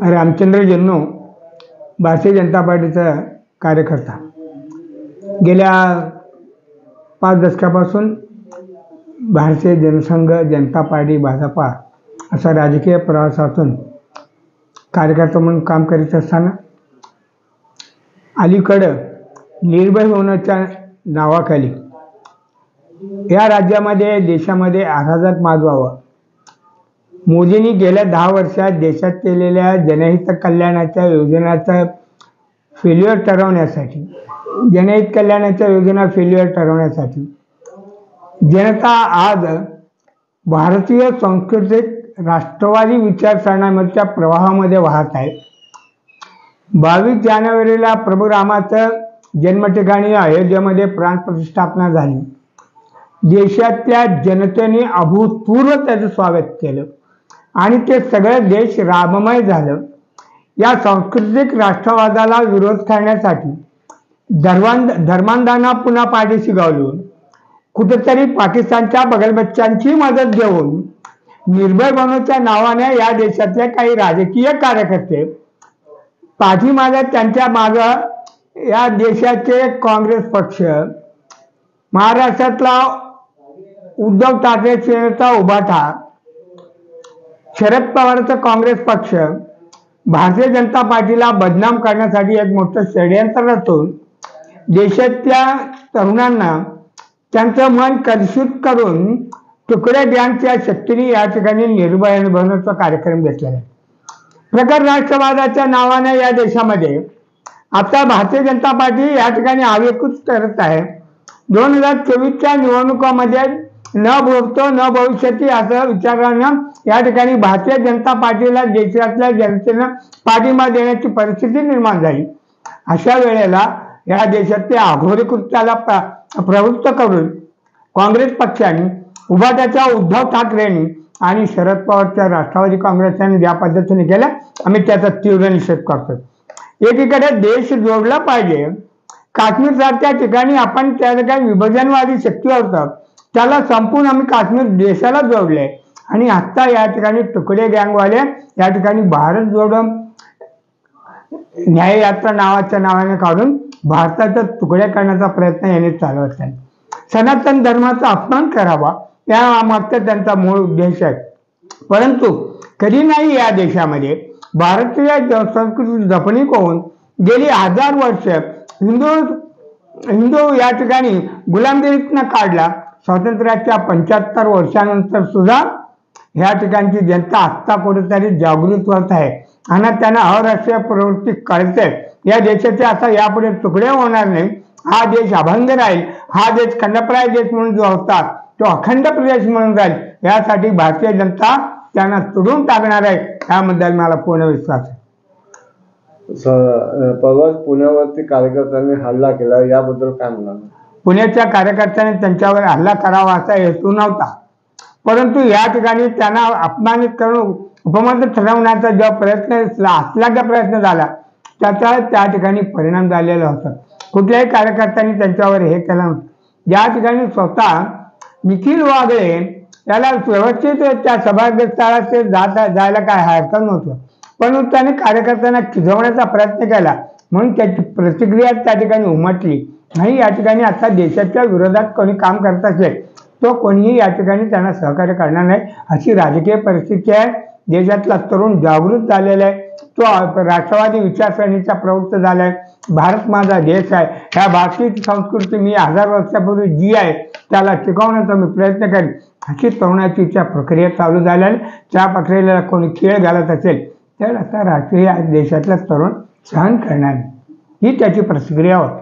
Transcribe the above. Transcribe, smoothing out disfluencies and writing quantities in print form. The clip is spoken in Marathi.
रामचंद्र जन्नो भारतीय जनता पार्टीचा कार्यकर्ता गेल्या 5 दशकापासून भारतीय जनसंघ, जनता पार्टी, भाजपा असा राजकीय प्रवासातून कार्यकर्ता म्हणून काम करीत असताना अलीकडं निर्भय होण्याच्या नावाखाली या राज्यामध्ये, देशामध्ये अराजक माजवावं, मोदींनी गेल्या 10 वर्षात देशात केलेल्या जनहित कल्याणाच्या योजनांचा फेल्युअर ठरवण्यासाठी, जनहित कल्याणाच्या योजना फेल्युअर ठरवण्यासाठी जनता आज भारतीय सांस्कृतिक राष्ट्रवादी विचारसरणीच्या प्रवाहामध्ये वाहत आहे. 22 जानेवारीला प्रभू रामाचं जन्मठिकाणी अयोध्येमध्ये प्राण प्रतिष्ठापना झाली. देशातल्या जनतेने अभूतपूर्व त्याचं स्वागत केलं आणि ते सगळं देश राममय झालं. या सांस्कृतिक राष्ट्रवादाला विरोध करण्यासाठी धर्मांधांना पुन्हा पाठीशी घालून कुठेतरी पाकिस्तानच्या बगलबच्च्यांची मदत घेऊन निर्भय बनवण्याच्या नावाने या देशातले काही राजकीय कार्यकर्ते पाठीमागे, त्यांच्या मागं या देशाचे काँग्रेस पक्ष, महाराष्ट्रातला उद्धव ठाकरे सेनेचा उभाटा, शरद पवारचा काँग्रेस पक्ष भारतीय जनता पार्टीला बदनाम करण्यासाठी एक मोठं षडयंत्र रचून देशातल्या तरुणांना त्यांचं मन कलुषित करून तुकडे गँगच्या शक्तीने या ठिकाणी निर्भय बनवण्याचा कार्यक्रम घेतलेला आहे. प्रखर राष्ट्रवादाच्या नावाने या देशामध्ये आता भारतीय जनता पार्टी या ठिकाणी आवेकूच करत आहे. 2024च्या निवडणुकांमध्ये न भूतो न भविष्यती असं विचारानं या ठिकाणी भारतीय जनता पार्टीला देशातल्या जनतेनं पाठिंबा देण्याची परिस्थिती निर्माण झाली. अशा वेळेला या देशातल्या अघोरी कृत्याला प्रवृत्त करून काँग्रेस पक्षाने, उभाट्याच्या उद्धव ठाकरेंनी आणि शरद पवारच्या राष्ट्रवादी काँग्रेसने ज्या पद्धतीने केलं, आम्ही त्याचा तीव्र निषेध करतो. एकीकडे देश जोडला पाहिजे. काश्मीर सारख्या ठिकाणी आपण त्या ठिकाणी विभाजनवादी शक्ती होतं, त्याला संपूर्ण आम्ही काश्मीर देशाला जोडले आणि आता या ठिकाणी तुकडे गँगवाले या ठिकाणी भारत जोडो न्याययात्रा नावाच्या नावाने काढून भारताचा तुकडे करण्याचा प्रयत्न यांनी चालवत आहे. सनातन धर्माचा अपमान करावा या मागचा त्यांचा मूळ उद्देश आहे. परंतु कधी नाही या देशामध्ये भारतीय संस्कृती जपणूक होऊन गेली 1000 वर्ष हिंदू या ठिकाणी गुलामगिरीतनं काढला. स्वातंत्र्याच्या 75 वर्षानंतर सुद्धा या ठिकाणची जनता आत्ता कुठेतरी जागृत होत आहे आणि त्यांना अराष्ट्रीय प्रवृत्ती कळते. या देशाचे आता यापुढे तुकडे होणार नाही. हा देश अभंग राहील. हा देश खंडप्राय देश म्हणून जो होता तो अखंड प्रदेश म्हणून राहील. यासाठी भारतीय जनता त्यांना तुडून टाकणार आहे, याबद्दल मला पूर्ण विश्वास आहे. परवा पुण्यावरती कार्यकर्त्यांनी हल्ला केला, याबद्दल काय म्हणाल? पुण्याच्या कार्यकर्त्यांनी त्यांच्यावर हल्ला करावा असा हेतू नव्हता, परंतु या ठिकाणी त्यांना अपमानित करून उपमुख्यमंत्री ठरवण्याचा जो प्रयत्न असल्याचा प्रयत्न झाला त्याचा त्या ठिकाणी परिणाम झालेला होता. कुठल्याही कार्यकर्त्यांनी त्यांच्यावर हे केलं नव्हतं. ज्या ठिकाणी स्वतः निखिल वागळे त्याला व्यवस्थित त्या सभागृहात जायला काय हरकत नव्हतं, पण त्याने कार्यकर्त्यांना खिजवण्याचा प्रयत्न केला म्हणून त्याची प्रतिक्रिया त्या ठिकाणी उमटली नाही. या ठिकाणी आता देशाच्या विरोधात कोणी काम करत असेल तो कोणीही या ठिकाणी त्यांना सहकार्य करणार नाही, अशी राजकीय परिस्थिती आहे. देशातला तरुण जागृत झालेला आहे. तो राष्ट्रवादी विचारसरणीचा प्रवृत्त झाला आहे. भारत माझा देश आहे. ह्या भारतीय संस्कृती मी 1000 वर्षापूर्वी जी आहे त्याला टिकवण्याचा मी प्रयत्न करेन, अशी तरुणाची त्या प्रक्रिया चालू झाल्या. त्या प्रक्रियेला कोणी खेळ घालत असेल तर आता राष्ट्रीय देशातला तरुण सहन करणार नाही, ही त्याची प्रतिक्रिया होती.